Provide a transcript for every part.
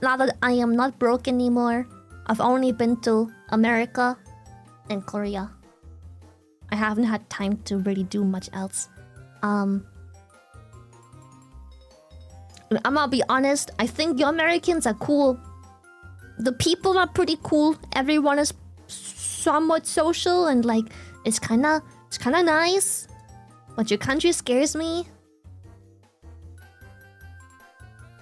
now that I am not broke anymore, I've only been to America and Korea. I haven't had time to really do much else. I'm gonna be honest, I think the Americans are cool. The people are pretty cool. Everyone is somewhat social and like it's kinda nice. But your country scares me.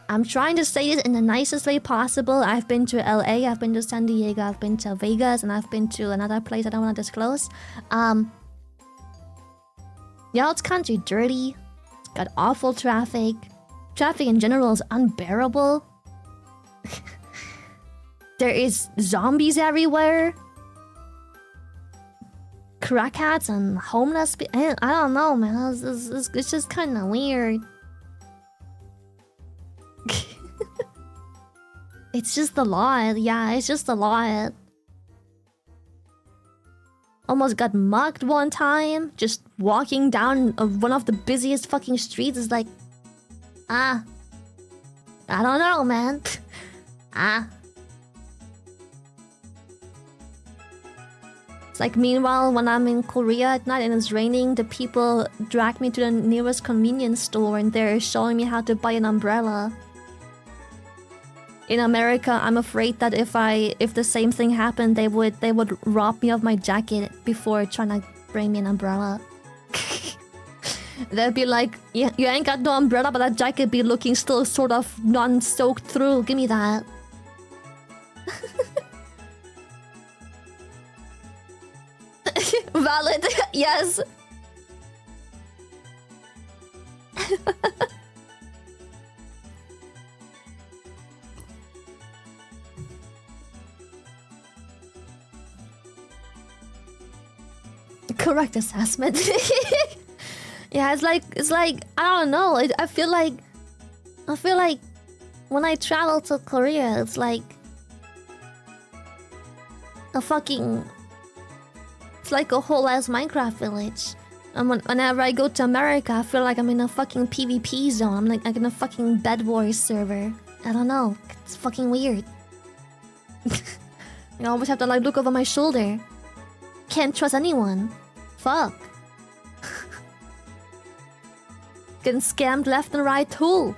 I'm trying to say it in the nicest way possible. I've been to LA, I've been to San Diego, I've been to Vegas, and I've been to another place I don't want to disclose. Y'all's country dirty. It's got awful traffic. Traffic in general is unbearable. There is zombies everywhere. Crackheads and homeless people. I don't know, man. It's just kind of weird. It's just a lot. Yeah, it's just a lot. Almost got mugged one time. Just walking down one of the busiest fucking streets is like... I don't know, man. It's like meanwhile when I'm in Korea at night and it's raining, the people drag me to the nearest convenience store and they're showing me how to buy an umbrella. In America, I'm afraid that if the same thing happened, they would rob me of my jacket before trying to bring me an umbrella. They'd be like, yeah, you ain't got no umbrella, but that jacket be looking still sort of non-soaked through. Give me that. Valid, yes. Correct assessment. Yeah, it's like I don't know. I feel like when I travel to Korea, it's like a fucking. It's like a whole ass Minecraft village. And whenever I go to America, I feel like I'm in a fucking PvP zone. I'm like in a fucking Bed Wars server. I don't know. It's fucking weird. I always have to like look over my shoulder. Can't trust anyone. Fuck. Getting scammed left and right too.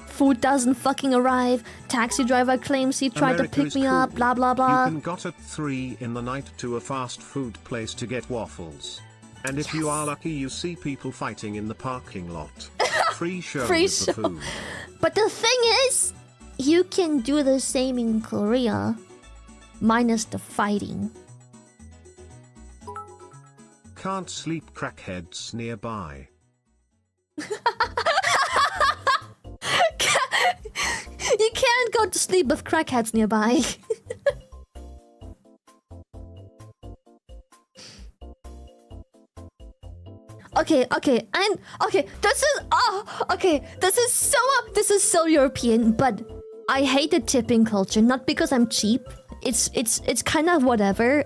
Food doesn't fucking arrive. Taxi driver claims he tried to pick me up. Blah blah blah. You can got at 3 in the night to a fast food place to get waffles. And if you are lucky, you see people fighting in the parking lot. Free show with the food. But the thing is, you can do the same in Korea, minus the fighting. Can't sleep, crackheads nearby. You can't go to sleep with crackheads nearby. Okay. This is so European, but I hate the tipping culture. Not because I'm cheap. It's kind of whatever.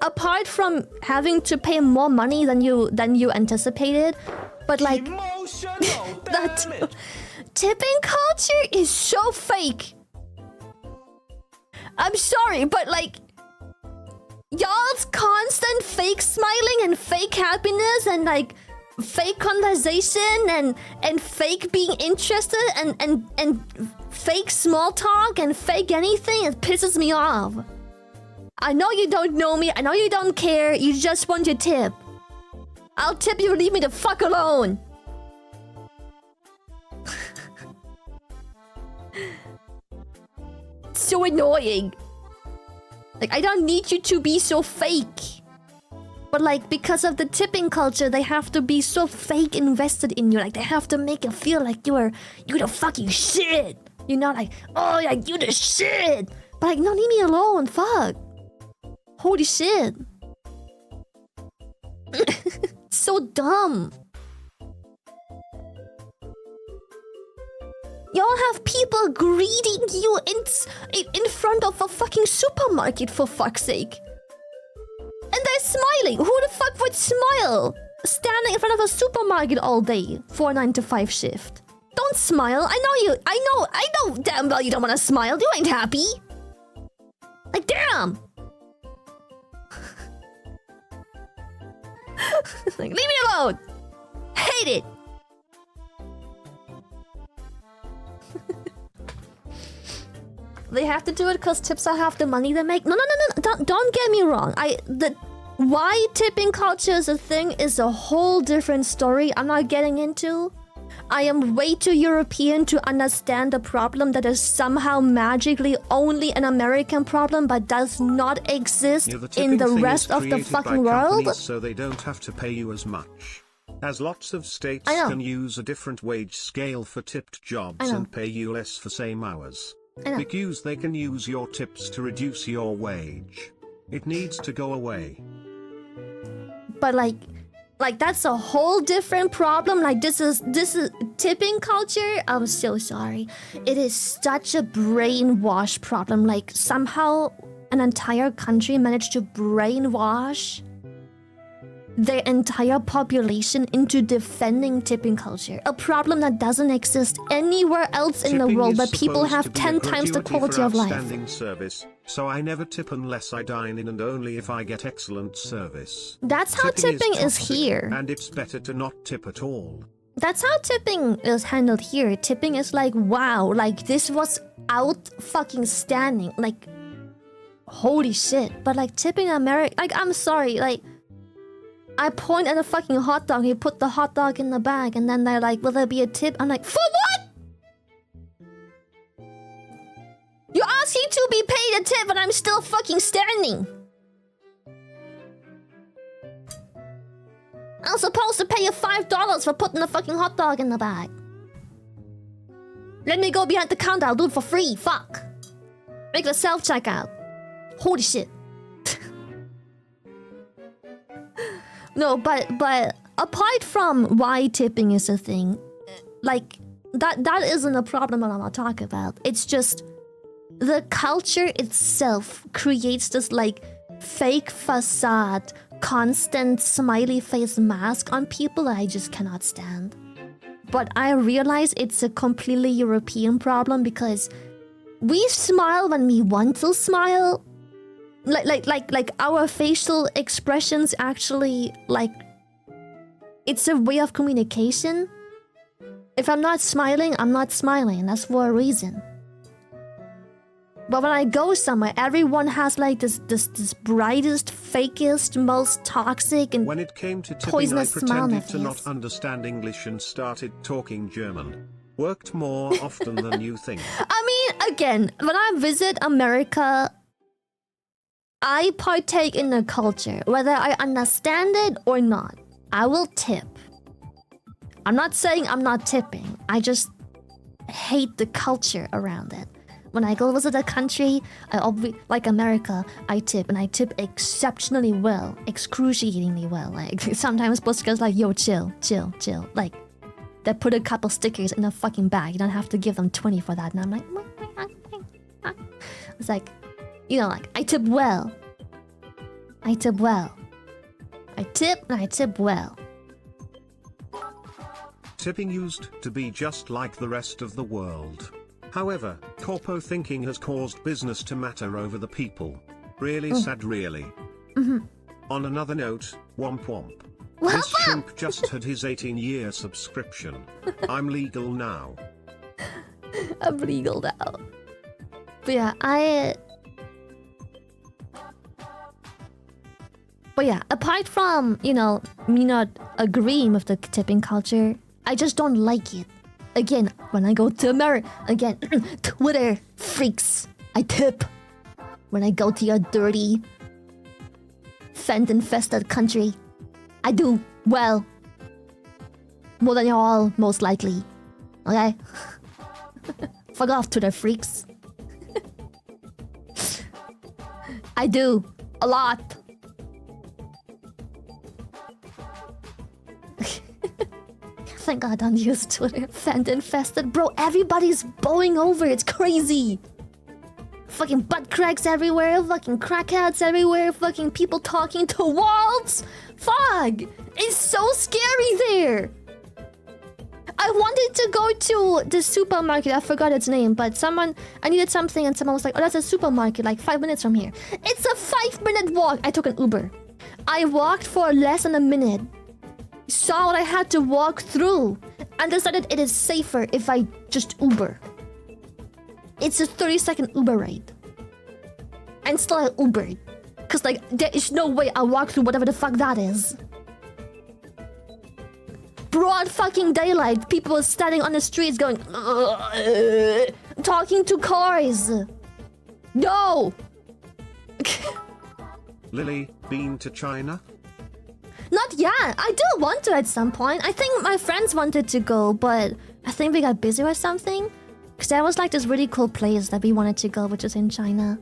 Apart from having to pay more money than you anticipated, but like that tipping culture is so fake. I'm sorry, but like y'all's constant fake smiling and fake happiness and like fake conversation and fake being interested and fake small talk and fake anything, it pisses me off. I know you don't know me, I know you don't care, you just want your tip. I'll tip you, leave me the fuck alone. So annoying. Like, I don't need you to be so fake. But like, because of the tipping culture, they have to be so fake invested in you. Like, they have to make you feel like you're the fucking shit. You're not like, oh, like, you the shit. But like, no, leave me alone, fuck. Holy shit. So dumb. Y'all have people greeting you in front of a fucking supermarket, for fuck's sake. And they're smiling. Who the fuck would smile? Standing in front of a supermarket all day for a 9 to 5 shift. Don't smile. I know damn well you don't want to smile. You ain't happy. Like, damn. Like, leave me alone. Hate it. They have to do it because tips are half the money they make. No. Don't get me wrong. Why tipping culture is a thing is a whole different story I'm not getting into. I am way too European to understand the problem that is somehow magically only an American problem but does not exist in the rest of the fucking world. So they don't have to pay you as much. As lots of states can use a different wage scale for tipped jobs and pay you less for same hours. Because they can use your tips to reduce your wage. It needs to go away. But like that's a whole different problem. Like this is tipping culture. I'm so sorry. It is such a brainwash problem. Like somehow an entire country managed to brainwash their entire population into defending tipping culture. A problem that doesn't exist anywhere else in the world, but people have 10 times the quality of life. Service, so I never tip unless I dine in and only if I get excellent service. That's how tipping is here. And it's better to not tip at all. That's how tipping is handled here. Tipping is like, wow, like this was out fucking standing. Like, holy shit. But like tipping America, like I'm sorry, like I point at a fucking hot dog, he put the hot dog in the bag, and then they're like, will there be a tip? I'm like, for what? You're asking to be paid a tip, but I'm still fucking standing. I'm supposed to pay you $5 for putting the fucking hot dog in the bag. Let me go behind the counter, I'll do it for free, fuck. Make the self-checkout. Holy shit. No, but apart from why tipping is a thing, like that isn't a problem that I'm not talking about. It's just the culture itself creates this like fake facade, constant smiley face mask on people that I just cannot stand. But I realize it's a completely European problem because we smile when we want to smile. Like our facial expressions actually, like, it's a way of communication. If I'm not smiling, I'm not smiling. That's for a reason. But when I go somewhere, everyone has like this brightest, fakest, most toxic and when it came to tipping, poisonous I smile on their pretended to face. not understand English and started talking German. Worked more often than you think. I mean, again, when I visit America, I partake in the culture, whether I understand it or not. I will tip. I'm not saying I'm not tipping. I just hate the culture around it. When I go visit a country, like America, I tip, and I tip exceptionally well, excruciatingly well. Like sometimes Buska's like, yo, chill. Like, they put a couple stickers in a fucking bag. You don't have to give them 20 for that. And I'm like, it's like, you know, like, I tip well. I tip well. I tip and I tip well. Tipping used to be just like the rest of the world. However, corpo thinking has caused business to matter over the people. Really sad, really. On another note, womp womp. This chimp just had his 18-year subscription. I'm legal now. I'm legal now. But yeah, apart from, you know, me not agreeing with the tipping culture, I just don't like it. Again, when I go to America, again, Twitter freaks, I tip. When I go to your dirty, fent-infested country, I do well. More than y'all, most likely. Okay? Fuck off, Twitter freaks. I do. A lot. Thank God I don't use Twitter. Fent-infested. Bro, everybody's bowing over. It's crazy. Fucking butt cracks everywhere. Fucking crackheads everywhere. Fucking people talking to walls. Fuck. It's so scary there. I wanted to go to the supermarket. I forgot its name, but I needed something, and someone was like, "Oh, that's a supermarket, like 5 minutes from here." It's a 5-minute walk. I took an Uber. I walked for less than a minute, saw what I had to walk through, and decided it is safer if I just Uber. It's a 30-second Uber ride. And still I Ubered. Cause like, there is no way I walk through whatever the fuck that is. Broad fucking daylight, people standing on the streets going, talking to cars. No! Lily, been to China? Not yet. I do want to at some point. I think my friends wanted to go, but I think we got busy or something. Because there was like this really cool place that we wanted to go, which is in China.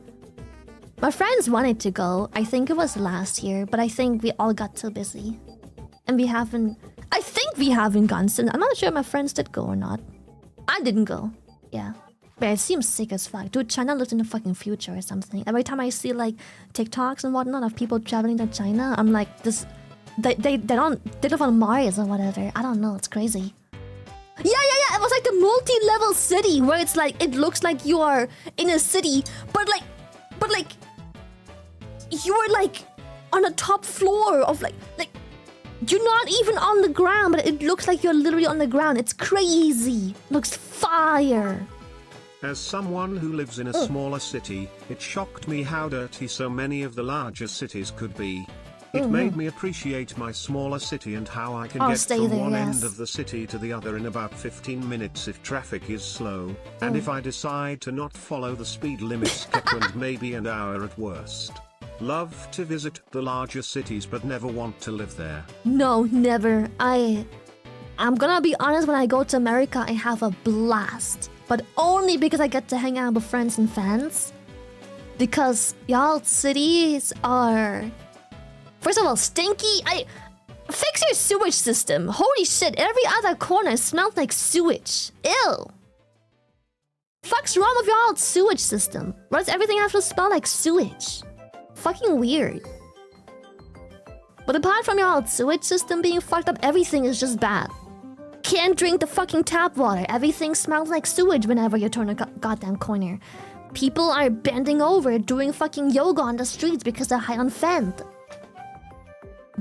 My friends wanted to go. I think it was last year, but I think we all got too busy. And we haven't... I think we haven't gone since. I'm not sure if my friends did go or not. I didn't go. Yeah. But it seems sick as fuck. Dude, China lives in the fucking future or something. Every time I see like TikToks and whatnot of people traveling to China, I'm like, this... They live on Mars or whatever. I don't know, it's crazy. Yeah. It was like the multi-level city where it's like, it looks like you are in a city, but like, you are like on the top floor of like, you're not even on the ground, but it looks like you're literally on the ground. It's crazy. Looks fire. As someone who lives in a smaller city, it shocked me how dirty so many of the larger cities could be. It made me appreciate my smaller city and how I can get from one end of the city to the other in about 15 minutes if traffic is slow, and if I decide to not follow the speed limits kept and maybe an hour at worst. Love to visit the larger cities but never want to live there. No, never. I'm gonna be honest, when I go to America, I have a blast. But only because I get to hang out with friends and fans. Because y'all cities are... First of all, stinky. Fix your sewage system. Holy shit, every other corner smells like sewage. Ew. Fuck's wrong with your old sewage system? Why does everything have to smell like sewage? Fucking weird. But apart from your old sewage system being fucked up, everything is just bad. Can't drink the fucking tap water. Everything smells like sewage whenever you turn a goddamn corner. People are bending over, doing fucking yoga on the streets because they're high on fent.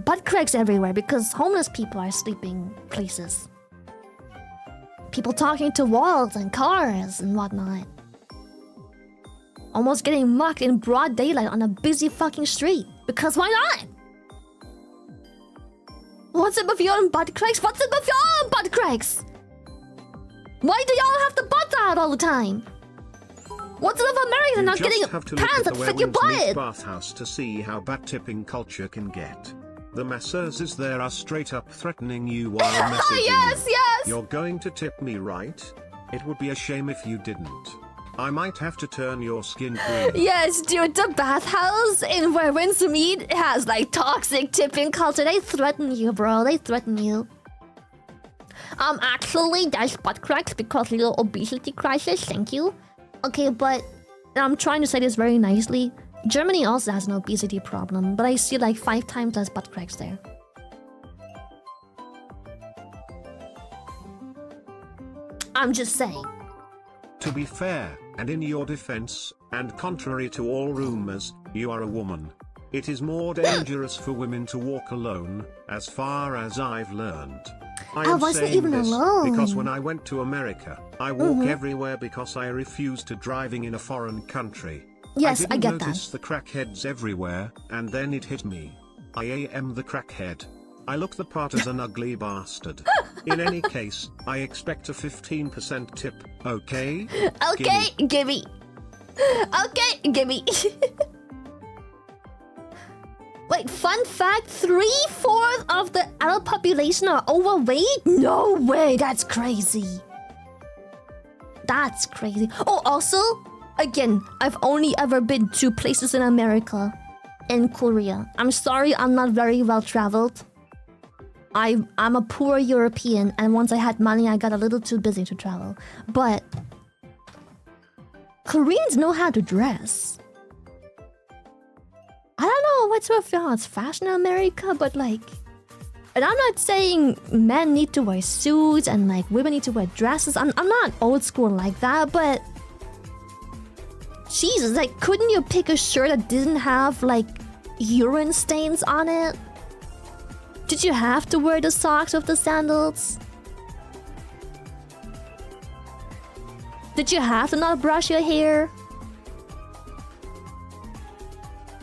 Butt cracks everywhere because homeless people are sleeping places. People talking to walls and cars and whatnot. Almost getting mugged in broad daylight on a busy fucking street. Because why not? What's up with your own butt cracks? What's up with your own butt cracks? Why do y'all have to butt out all the time? What's up with Americans not getting pants that fit your butt? Bathhouse to see how bat-tipping culture can get. The masseuses there are straight up threatening you while messaging yes. You're going to tip me, right? It would be a shame if you didn't. I might have to turn your skin green. Yes, dude, the bathhouse in where Winds meet has like toxic tipping culture. They threaten you, bro. They threaten you. Actually, that's butt cracks because little obesity crisis. Thank you. Okay, but I'm trying to say this very nicely. Germany also has an obesity problem, but I see like 5 times less butt cracks there. I'm just saying. To be fair, and in your defense, and contrary to all rumors, you are a woman. It is more dangerous for women to walk alone, as far as I've learned. I wasn't even alone. Because when I went to America, I walk everywhere because I refuse to driving in a foreign country. Yes, I get that. I didn't notice the crackheads everywhere, and then it hit me. I am the crackhead. I look the part as an ugly bastard. In any case, I expect a 15% tip, okay? Okay, gimme. Okay, gimme. Wait, fun fact, 3/4 of the adult population are overweight? No way, that's crazy. That's crazy. Oh, also, again, I've only ever been 2 places in America. In Korea. I'm sorry I'm not very well traveled. I'm a poor European, and once I had money, I got a little too busy to travel. But Koreans know how to dress. I don't know what's with y'all's fashion in America, but like And I'm not saying men need to wear suits and like women need to wear dresses. I'm not old school like that, but Jesus, like couldn't you pick a shirt that didn't have like urine stains on it? Did you have to wear the socks with the sandals? Did you have to not brush your hair?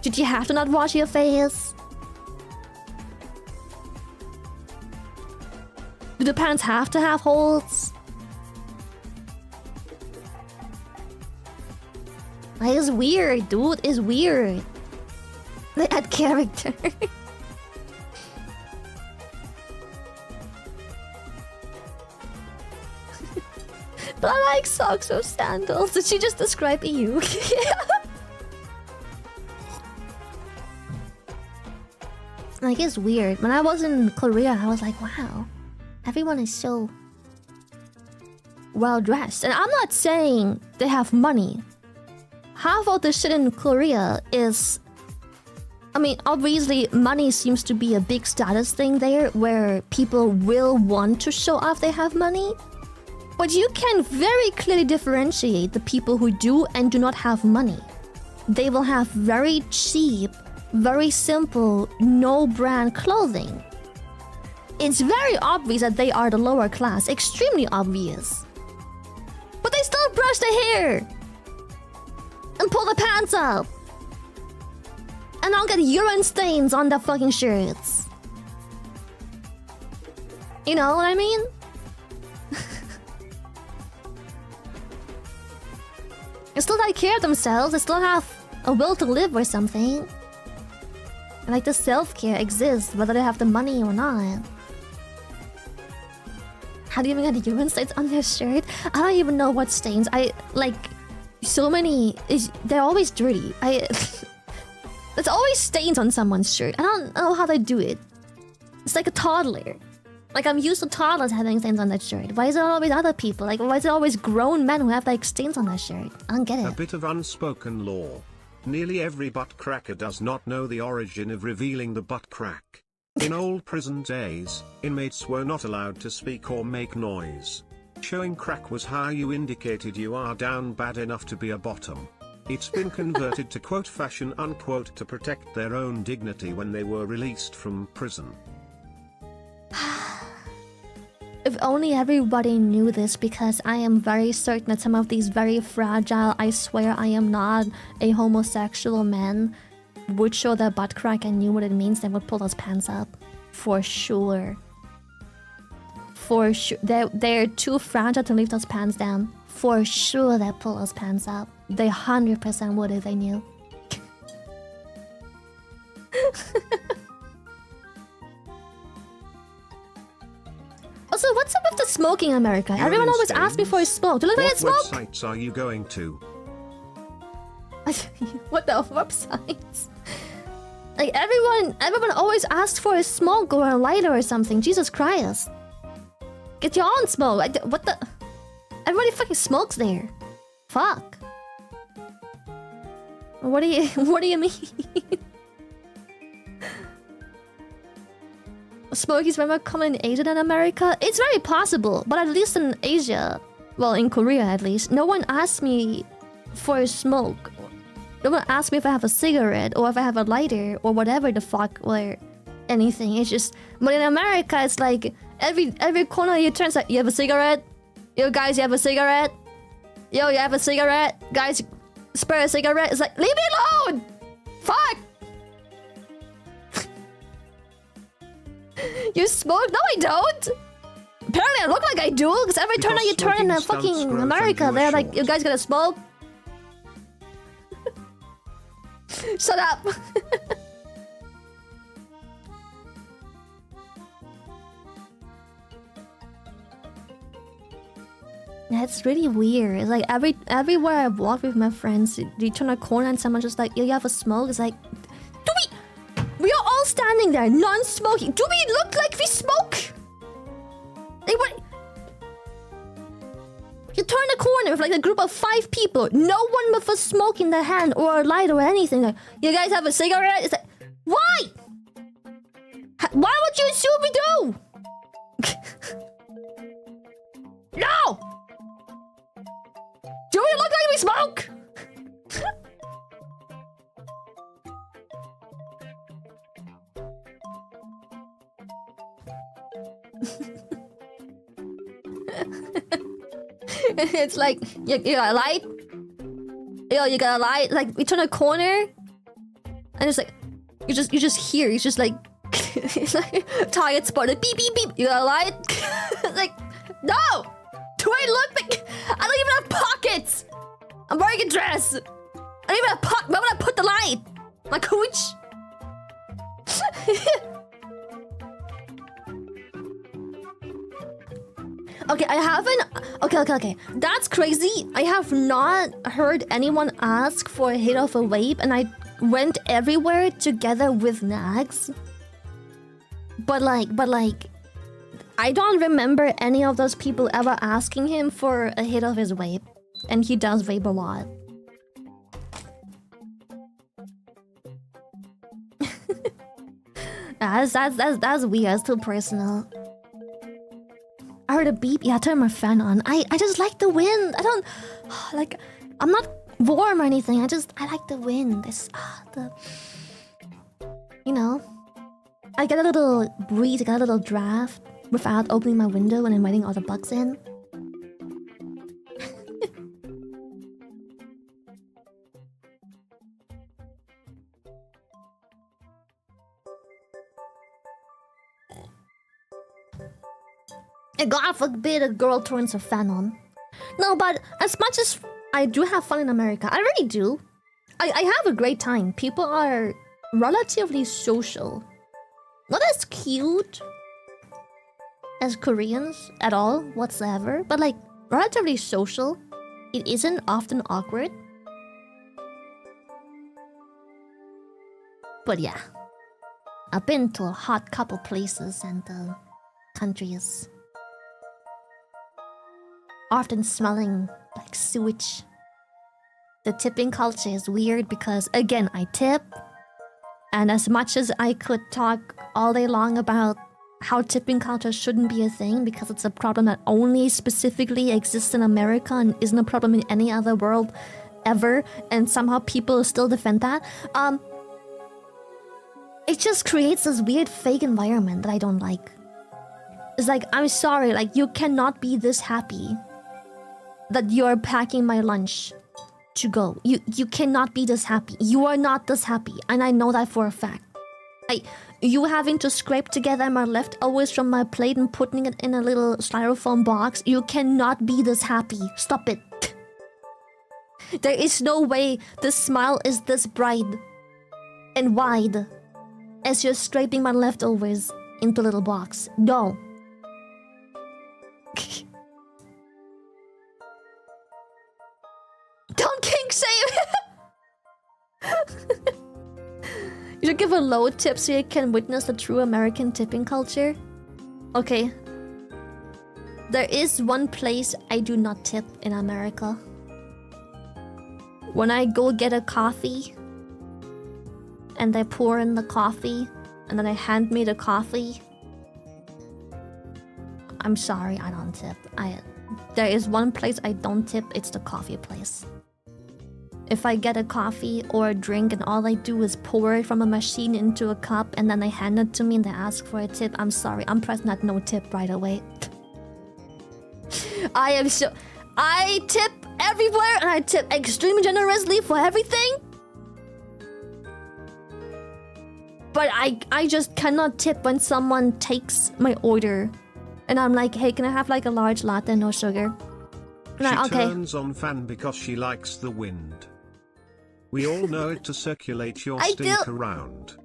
Did you have to not wash your face? Do the pants have to have holes? Like, it's weird, dude. It's weird. They add character. But I like socks or sandals. Did she just describe you? Like, it's weird. When I was in Korea, I was like, wow, everyone is so well dressed. And I'm not saying they have money. Half of the shit in Korea is... I mean, obviously, money seems to be a big status thing there, where people will want to show off they have money. But you can very clearly differentiate the people who do and do not have money. They will have very cheap, very simple, no-brand clothing. It's very obvious that they are the lower class, extremely obvious. But they still brush their hair and pull the pants up. And I'll get urine stains on their fucking shirts. You know what I mean? They still take care of themselves, they still have a will to live or something. And like the self-care exists whether they have the money or not. How do you even get urine stains on their shirt? I don't even know what stains. I like so many. They're always dirty. There's always stains on someone's shirt. I don't know how they do it. It's like a toddler. Like, I'm used to toddlers having stains on that shirt. Why is it always other people? Like, why is it always grown men who have like stains on their shirt? I don't get it. A bit of unspoken law. Nearly every butt cracker does not know the origin of revealing the butt crack. In old prison days, inmates were not allowed to speak or make noise. Showing crack was how you indicated you are down bad enough to be a bottom. It's been converted to quote fashion unquote to protect their own dignity when they were released from prison. If only everybody knew this, because I am very certain that some of these very fragile, I swear I am not a homosexual men, would show their butt crack and knew what it means, they would pull those pants up. For sure. For sure. They're too fragile to leave those pants down. For sure they'd pull those pants up. They 100% would if they knew. Also, what's up with the smoking in America? Everyone always asks me for a smoke. Do you look like I smoke? What websites are you going to? What the websites? Like everyone always asks for a smoke or a lighter or something. Jesus Christ! Get your own smoke. What the? Everybody fucking smokes there. Fuck. What do you mean? Smoke is very much common in Asia than America. It's very possible, but at least in Asia, well, in Korea at least, no one asks me for a smoke. No one asks me if I have a cigarette or if I have a lighter or whatever the fuck or anything. It's just, but in America, it's like every corner you turn, it's like, you have a cigarette? Yo, guys, you have a cigarette? Yo, you have a cigarette? Guys, spare a cigarette? It's like, leave me alone! Fuck! You smoke? No, I don't! Apparently I look like I do, because every turn you turn in fucking America, they're like, you guys gonna smoke? Shut up! That's really weird. It's like everywhere I walk with my friends, you turn a corner and someone's just like, yo, you have a smoke? It's like, we are all standing there, non-smoking. Do we look like we smoke? Like what? You turn a corner with like a group of 5 people, no one with a smoke in their hand or a light or anything. Like, you guys have a cigarette? It's like, why? Why would you Scooby-Doo? No! Do we look like we smoke? It's like you got a light. Yo, you got a light. Like we turn a corner, and it's like you just hear. It's just like it's like target spotted. Beep beep beep. You got a light. Like no. Do I look like I don't even have pockets? I'm wearing a dress. I don't even have pockets. Where would I put the light? My cooch. Okay, I haven't. Okay. That's crazy. I have not heard anyone ask for a hit of a vape, and I went everywhere together with Nags. But like, I don't remember any of those people ever asking him for a hit of his vape, and he does vape a lot. That's weird. That's too personal. I heard a beep. Yeah, I turned my fan on. I just like the wind. I don't like. I'm not warm or anything. I like the wind. It's you know. I get a little breeze. I get a little draft without opening my window and inviting all the bugs in. And God forbid a girl turns her fan on. No, but as much as I do have fun in America, I really do. I have a great time. People are relatively social. Not as cute as Koreans at all whatsoever, but like relatively social. It isn't often awkward. But yeah, I've been to a hot couple places and countries. Often smelling like sewage. The tipping culture is weird because, again, I tip. And as much as I could talk all day long about how tipping culture shouldn't be a thing because it's a problem that only specifically exists in America and isn't a problem in any other world ever, and somehow people still defend that, it just creates this weird fake environment that I don't like. It's like, I'm sorry, like, you cannot be this happy that you're packing my lunch to go. You cannot be this happy. You are not this happy, and I know that for a fact. You having to scrape together my leftovers from my plate and putting it in a little styrofoam box. You cannot be this happy. Stop it. There is no way the smile is this bright and wide as you're scraping my leftovers into a little box. No. Don't kink shame! You should give a low tip so you can witness the true American tipping culture. Okay. There is one place I do not tip in America. When I go get a coffee and they pour in the coffee and then they hand me the coffee, I'm sorry, I don't tip. There is one place I don't tip, it's the coffee place. If I get a coffee or a drink and all I do is pour it from a machine into a cup and then they hand it to me and they ask for a tip, I'm sorry, I'm pressing that no tip right away. I tip everywhere and I tip extremely generously for everything. But I just cannot tip when someone takes my order and I'm like, hey, can I have like a large latte, no sugar? She turns on fan because she likes the wind. We all know it to circulate your stink around.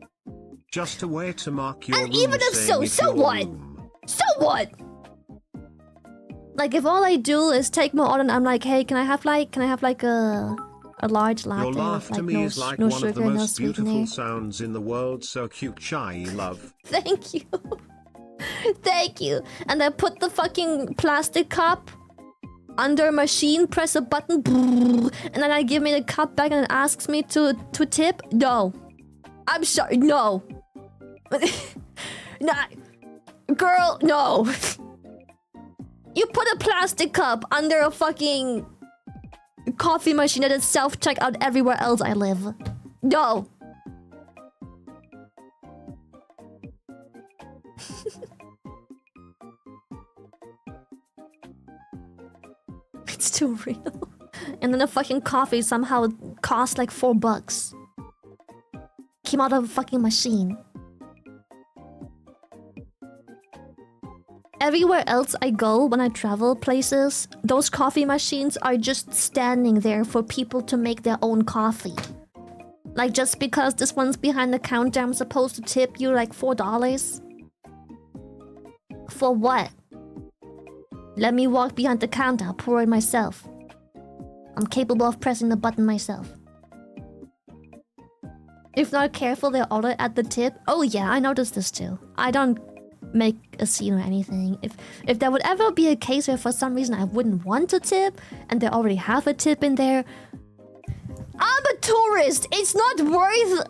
Just a way to mark your and room. Even if so what? Room. So what? Like if all I do is take my order and I'm like, hey, can I have like a large latte? Your laugh with, to me is like no one sugar, of the most beautiful sweetener. sounds in the world. So cute, shy love. Thank you. Thank you. And I put the fucking plastic cup under a machine, press a button, and then I give me the cup back and it asks me to tip. No. I'm sorry, no. Nah, girl, no. You put a plastic cup under a fucking coffee machine that is self-checkout everywhere else I live. No. It's too real. And then the fucking coffee somehow cost like $4. Came out of a fucking machine. Everywhere else I go when I travel places, those coffee machines are just standing there for people to make their own coffee. Like, just because this one's behind the counter, I'm supposed to tip you like $4? For what? Let me walk behind the counter, I'll pour it myself. I'm capable of pressing the button myself. If not careful, they'll order at the tip. Oh yeah, I noticed this too. I don't make a scene or anything. If there would ever be a case where for some reason I wouldn't want to tip and they already have a tip in there, I'm a tourist. It's not worth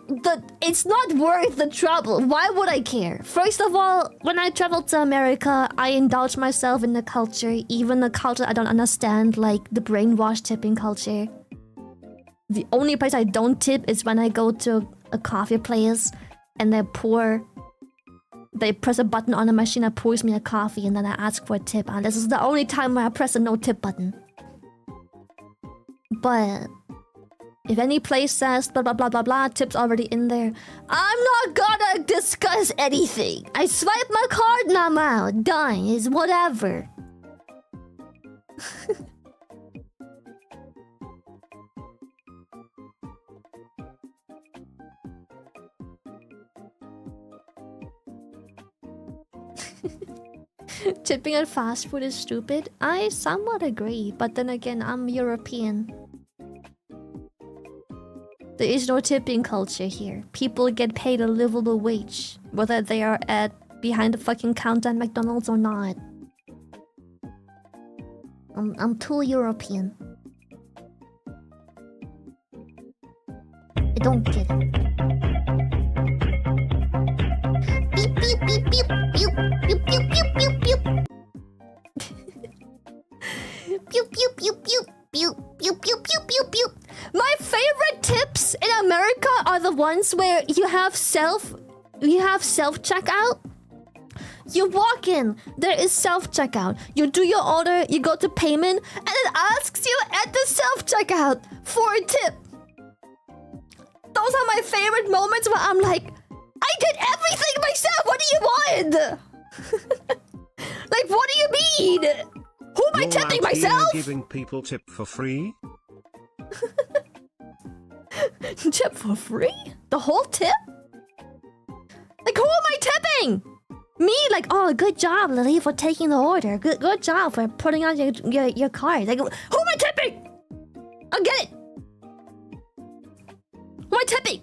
the trouble. Why would I care? First of all, when I traveled to America, I indulged myself in the culture, even the culture I don't understand, like the brainwash tipping culture. The only place I don't tip is when I go to a coffee place and they press a button on a machine that pours me a coffee and then I ask for a tip. And this is the only time where I press a no tip button. But if any place says blah blah blah blah blah, tip's already in there, I'm not gonna discuss anything. I swipe my card and I'm out. Done. It's whatever. Tipping at fast food is stupid. I somewhat agree, but then again, I'm European. There is no tipping culture here. People get paid a livable wage, whether they are behind the fucking counter at McDonald's or not. I'm too European. I don't get it. Beep beep beep beep beep beep beep beep beep beep. Pew pew pew pew pew pew pew pew pew pew. My favorite tips in America are the ones where you have self checkout. You walk in, there is self checkout. You do your order, you go to payment, and it asks you at the self checkout for a tip. Those are my favorite moments where I'm like, I did everything myself. What do you want? Like, what do you mean? Who am I tipping myself? Giving people tip for free? Tip for free? The whole tip? Like, who am I tipping? Me? Like, oh, good job, Lily, for taking the order. Good job for putting on your card. Like, who am I tipping? I'll get it. Who am I tipping?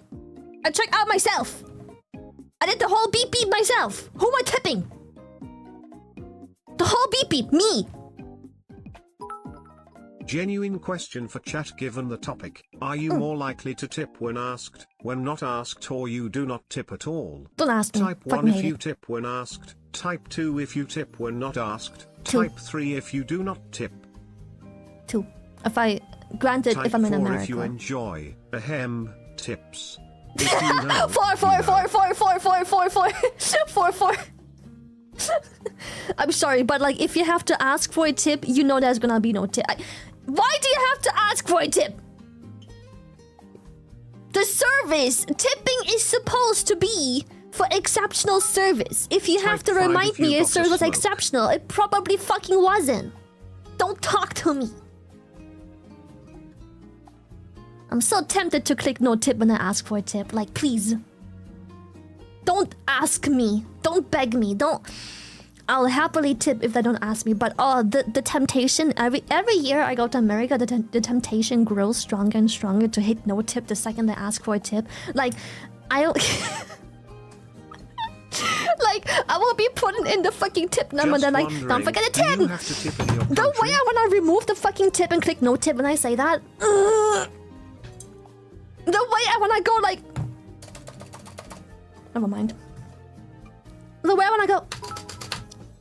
I checked out myself. I did the whole beep beep myself. Who am I tipping? The whole beep beep, me. Genuine question for chat given the topic. Are you more likely to tip when asked, when not asked, or you do not tip at all? Don't ask me. Type 1 if you tip when asked. Type 2 if you tip when not asked. Type 3 if you do not tip. 2. If I'm in America. Type 4 if you enjoy. Ahem. Tips. If you know, 4. 4. I'm sorry, but like, if you have to ask for a tip, you know there's gonna be no tip. Why do you have to ask for a tip? The service tipping is supposed to be for exceptional service. If you have to remind me your service was exceptional, it probably fucking wasn't. Don't talk to me. I'm so tempted to click no tip when I ask for a tip. Like, please. Don't ask me. Don't beg me. Don't. I'll happily tip if they don't ask me. But oh, the temptation every year I go to America, the temptation grows stronger and stronger to hit no tip the second they ask for a tip. Like, I like, I will be putting in the fucking tip number and then like, don't forget the tip. The way I wanna remove the fucking tip and click no tip when I say that. The way I wanna go like. Never mind. So where when I go?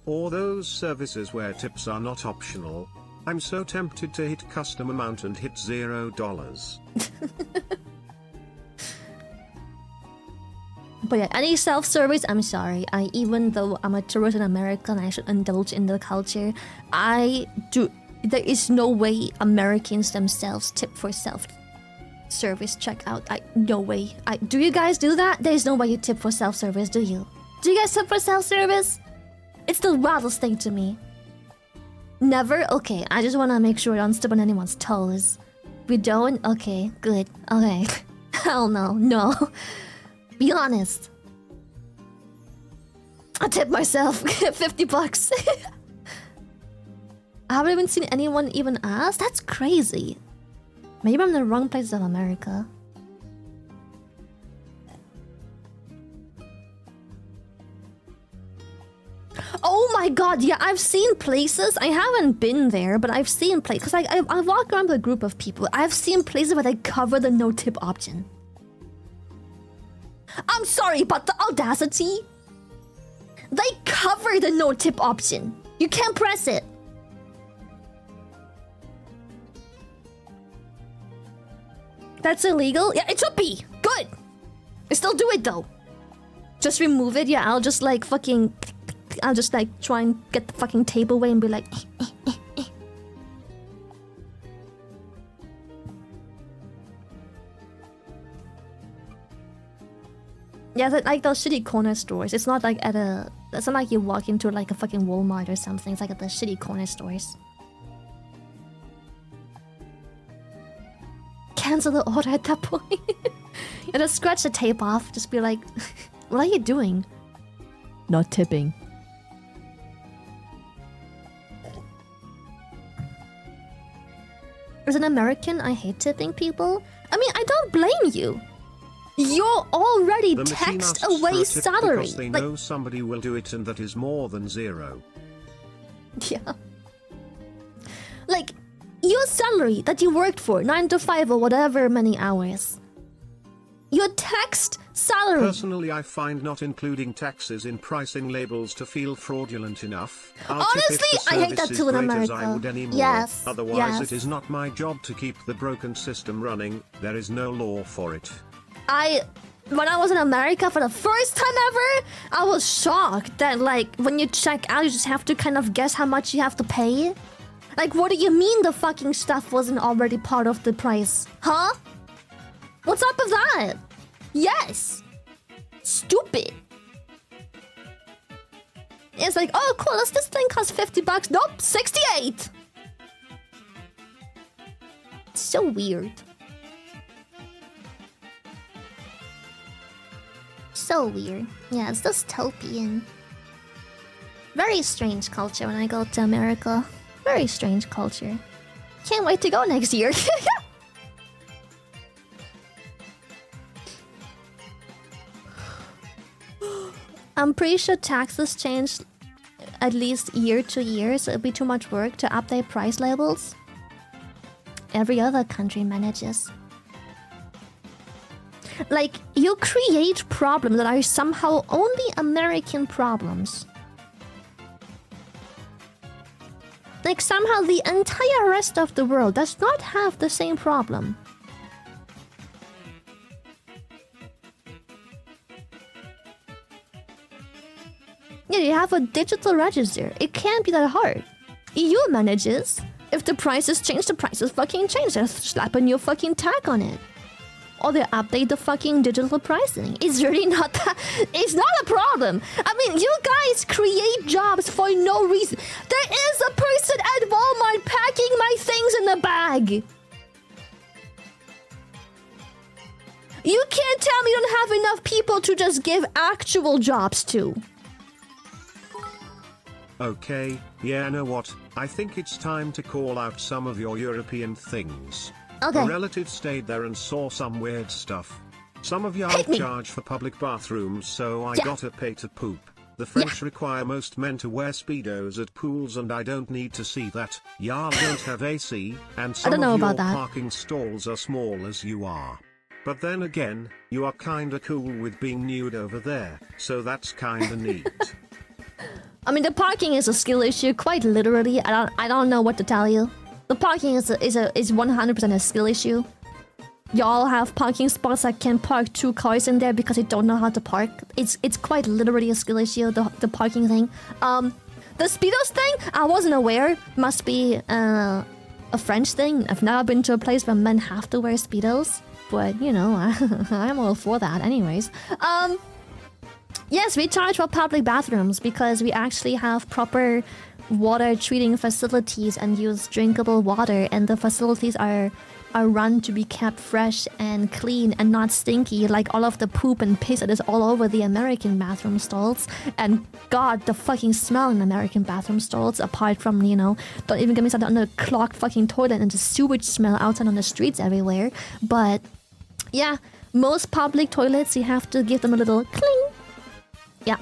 Or those services where tips are not optional. I'm so tempted to hit custom amount and hit $0. But yeah, any self-service, I'm sorry. Even though I'm a tourist in America and I should indulge in the culture, there is no way Americans themselves tip for self-service checkout. No way. Do you guys do that? There's no way you tip for self-service, do you? Do you guys tip for self-service? It's the wildest thing to me. Never? Okay, I just want to make sure I don't step on anyone's toes. We don't? Okay, good. Okay. Hell no. No. Be honest. I tip myself. $50. I haven't even seen anyone even ask. That's crazy. Maybe I'm in the wrong place of America. Oh my god, yeah, I've seen places. I haven't been there, but I've seen places. Because I walk around with a group of people. I've seen places where they cover the no tip option. I'm sorry, but the audacity. They cover the no tip option. You can't press it. That's illegal? Yeah, it should be. Good. I still do it though. Just remove it. Yeah, I'll just like fucking... I'll just like try and get the fucking table away and be like... Yeah, like those shitty corner stores. It's not like at a... It's not like you walk into like a fucking Walmart or something. It's like at the shitty corner stores. Cancel the order at that point. You just scratch the tape off. Just be like, what are you doing? Not tipping. As an American, I hate tipping people. I mean, I don't blame you. You're already taxed away salary. Because they know somebody will do it and that is more than zero. Yeah. Like, your salary that you worked for, 9 to 5 or whatever many hours. Your taxed salary. Personally, I find not including taxes in pricing labels to feel fraudulent enough. Honestly, I hate that too in America. I would anymore. Yes. Otherwise, yes. It is not my job to keep the broken system running. There is no law for it. When I was in America for the first time ever, I was shocked that like when you check out, you just have to kind of guess how much you have to pay. Like, what do you mean the fucking stuff wasn't already part of the price? Huh? What's up with that? Yes. Stupid. It's like, oh cool, this thing costs $50. Nope, 68. So weird. So weird. Yeah, it's dystopian. Very strange culture when I go to America. Very strange culture. Can't wait to go next year. I'm pretty sure taxes change at least year to year, so it'd be too much work to update price labels. Every other country manages. Like, you create problems that are somehow only American problems. Like, somehow the entire rest of the world does not have the same problem. Yeah, you have a digital register. It can't be that hard. EU manages. If the prices change, the prices fucking change. They slap a new fucking tag on it. Or they update the fucking digital pricing. It's really not that... It's not a problem. I mean, you guys create jobs for no reason. There is a person at Walmart packing my things in a bag. You can't tell me you don't have enough people to just give actual jobs to. Okay, yeah, know what? I think it's time to call out some of your European things. Okay. A relative stayed there and saw some weird stuff. Some of y'all charge for public bathrooms, so I gotta pay to poop. The French require most men to wear Speedos at pools, and I don't need to see that. Y'all don't have AC, and some of your parking stalls are small as you are. But then again, you are kinda cool with being nude over there, so that's kinda neat. I mean, the parking is a skill issue, quite literally. I don't know what to tell you. The parking is 100% a skill issue. Y'all have parking spots that can park 2 cars in there because you don't know how to park. It's quite literally a skill issue, the parking thing. The Speedos thing, I wasn't aware. Must be a French thing. I've never been to a place where men have to wear Speedos. But, you know, I'm all for that anyways. Yes, we charge for public bathrooms because we actually have proper water treating facilities and use drinkable water, and the facilities are run to be kept fresh and clean and not stinky like all of the poop and piss that is all over the American bathroom stalls. And god, the fucking smell in American bathroom stalls, apart from, you know, don't even get me started on the clogged fucking toilet and the sewage smell outside on the streets everywhere. But yeah, most public toilets, you have to give them a little cling. Yeah.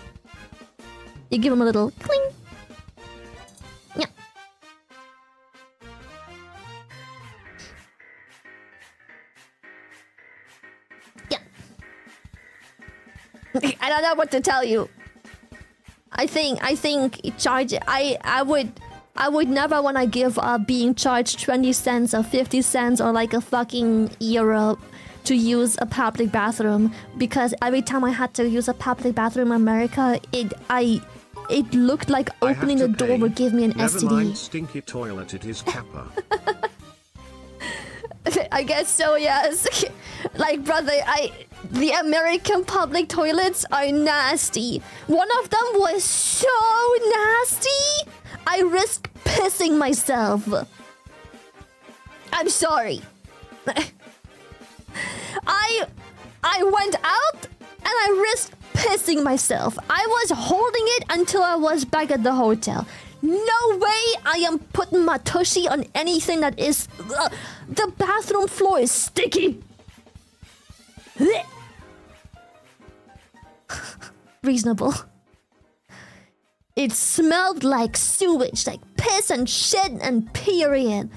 You give them a little cling. Yeah. Yeah. I don't know what to tell you. I think charge. I would never want to give up being charged 20 cents or 50 cents or like a fucking euro to use a public bathroom, because every time I had to use a public bathroom in America, it looked like opening the door would give me an Never STD. mind stinky toilet, it is Kappa. I guess so, yes. Like, brother, the American public toilets are nasty. One of them was so nasty, I risked pissing myself. I'm sorry. I went out and I risked pissing myself. I was holding it until I was back at the hotel. No way I am putting my tushy on anything that is... the bathroom floor is sticky. Reasonable. It smelled like sewage, like piss and shit and period.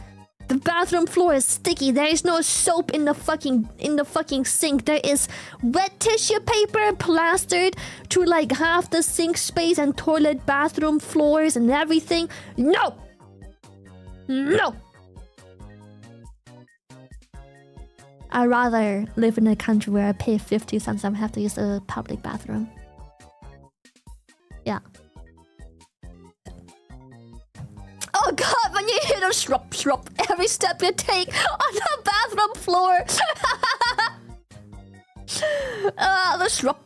The bathroom floor is sticky. There is no soap in the fucking sink. There is wet tissue paper plastered to like half the sink space and toilet bathroom floors and everything. No. No. I'd rather live in a country where I pay 50 cents and have to use a public bathroom. Yeah. Oh god, when you hear the shrub every step you take on the bathroom floor. The shrub.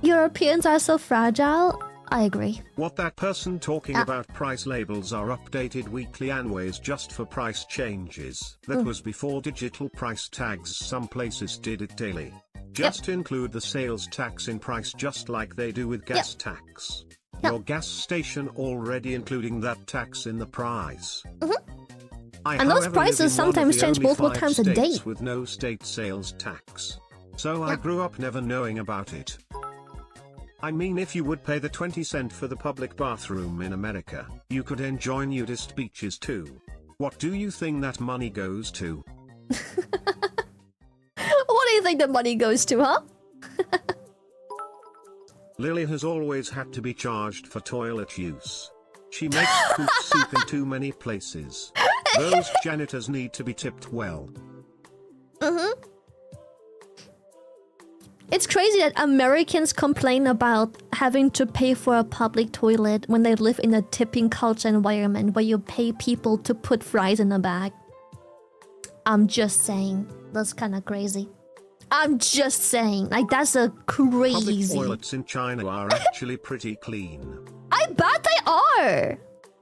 Europeans are so fragile. I agree. What that person talking about price labels are updated weekly anyways just for price changes. That was before digital price tags. Some places did it daily. Just include the sales tax in price just like they do with gas tax. Your gas station already including that tax in the price. And those prices sometimes change multiple times a day. With no state sales tax. So I grew up never knowing about it. I mean, if you would pay the 20 cent for the public bathroom in America, you could enjoy nudist beaches too. What do you think that money goes to? What do you think the money goes to, huh? Lily has always had to be charged for toilet use. She makes poop soup in too many places. Those janitors need to be tipped well. It's crazy that Americans complain about having to pay for a public toilet when they live in a tipping culture environment where you pay people to put fries in a bag. I'm just saying. That's kind of crazy. I'm just saying. Like, that's a crazy... Public toilets in China are actually pretty clean. I bet they are.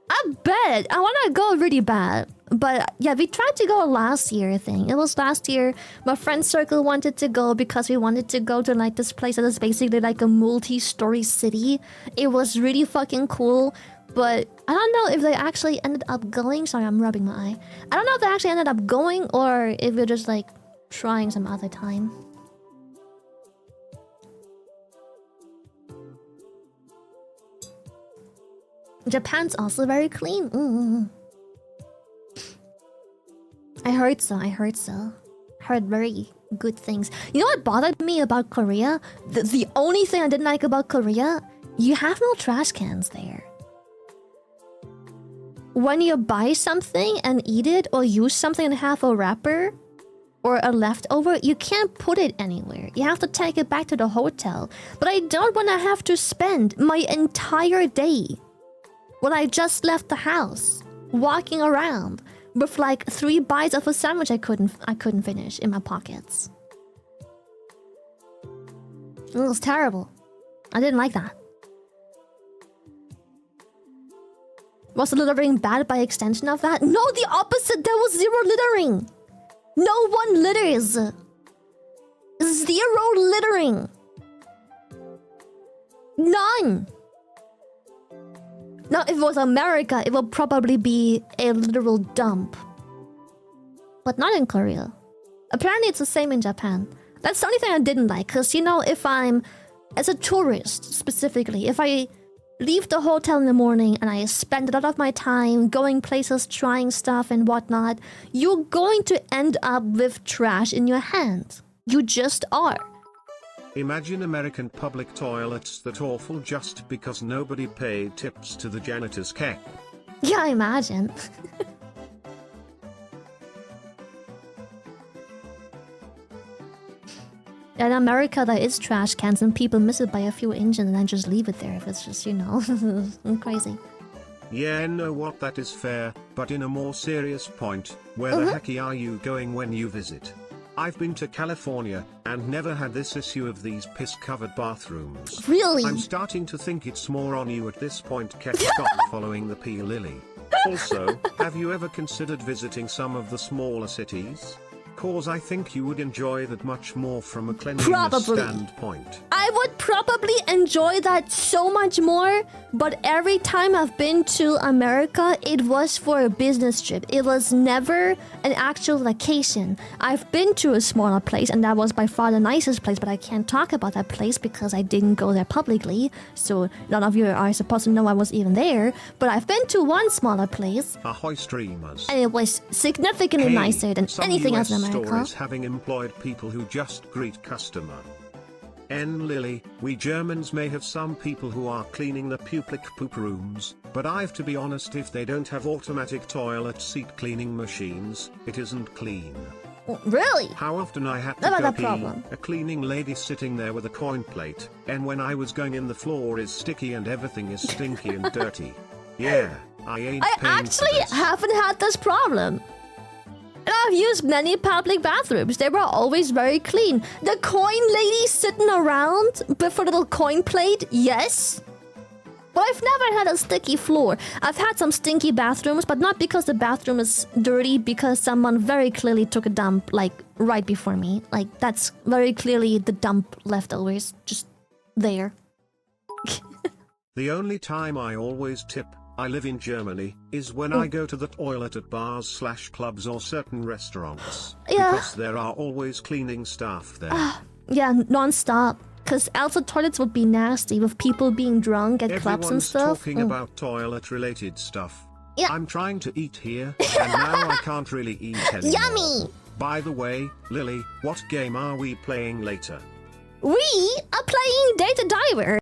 I bet. I want to go really bad. But yeah, we tried to go last year, I think. It was last year. My friend circle wanted to go because we wanted to go to like this place that is basically like a multi-story city. It was really fucking cool. But I don't know if they actually ended up going. Sorry, I'm rubbing my eye. I don't know if they actually ended up going or if we're just like trying some other time. Japan's also very clean. heard so. Heard very good things. You know what bothered me about Korea? The only thing I didn't like about Korea, you have no trash cans there. When you buy something and eat it or use something and have a wrapper or a leftover, you can't put it anywhere. You have to take it back to the hotel. But I don't want to have to spend my entire day when I just left the house walking around with like 3 bites of a sandwich I couldn't finish in my pockets. It was terrible. I didn't like that. Was the littering bad by extension of that? No, the opposite. There was 0 littering. No one litters. 0 littering. None. Now, if it was America, it would probably be a literal dump. But not in Korea. Apparently, it's the same in Japan. That's the only thing I didn't like. Because, you know, if I'm... As a tourist, specifically, if I leave the hotel in the morning and I spend a lot of my time going places, trying stuff and whatnot, you're going to end up with trash in your hands. You just are. Imagine American public toilets that awful just because nobody paid tips to the janitor's cap. Yeah, I imagine. In America, there is trash cans and people miss it by a few inches and then just leave it there if it's just, you know, crazy. Yeah, know what, that is fair, but in a more serious point, where the heck are you going when you visit? I've been to California and never had this issue of these piss-covered bathrooms. Really? I'm starting to think it's more on you at this point, Ket Scott, following the P-Lily. Also, have you ever considered visiting some of the smaller cities? Cause I think you would enjoy that much more from a cleanliness standpoint. I would probably enjoy that so much more, but every time I've been to America, it was for a business trip. It was never an actual vacation. I've been to a smaller place, and that was by far the nicest place, but I can't talk about that place because I didn't go there publicly, so none of you are supposed to know I was even there. But I've been to one smaller place, Ahoy streamers. And it was significantly nicer than anything else in America. Stories having employed people who just greet customer. Lily, we Germans may have some people who are cleaning the public poop rooms, but I've to be honest, if they don't have automatic toilet seat cleaning machines, it isn't clean. Really? How often I had to go pee, a cleaning lady sitting there with a coin plate, and when I was going in, the floor is sticky and everything is stinky and dirty. Yeah, I actually haven't had this problem. And I've used many public bathrooms. They were always very clean. The coin lady sitting around with a little coin plate, yes. But I've never had a sticky floor. I've had some stinky bathrooms, but not because the bathroom is dirty, because someone very clearly took a dump, like, right before me. Like, that's very clearly the dump leftovers, just there. The only time I always tip, I live in Germany, is when I go to the toilet at bars/clubs or certain restaurants. Yeah. Because there are always cleaning staff there. Yeah, non-stop. Because else the toilets would be nasty with people being drunk at clubs and stuff. Everyone's talking about toilet-related stuff. Yeah. I'm trying to eat here, and now I can't really eat anymore. Yummy! By the way, Lily, what game are we playing later? We are playing Data Diver.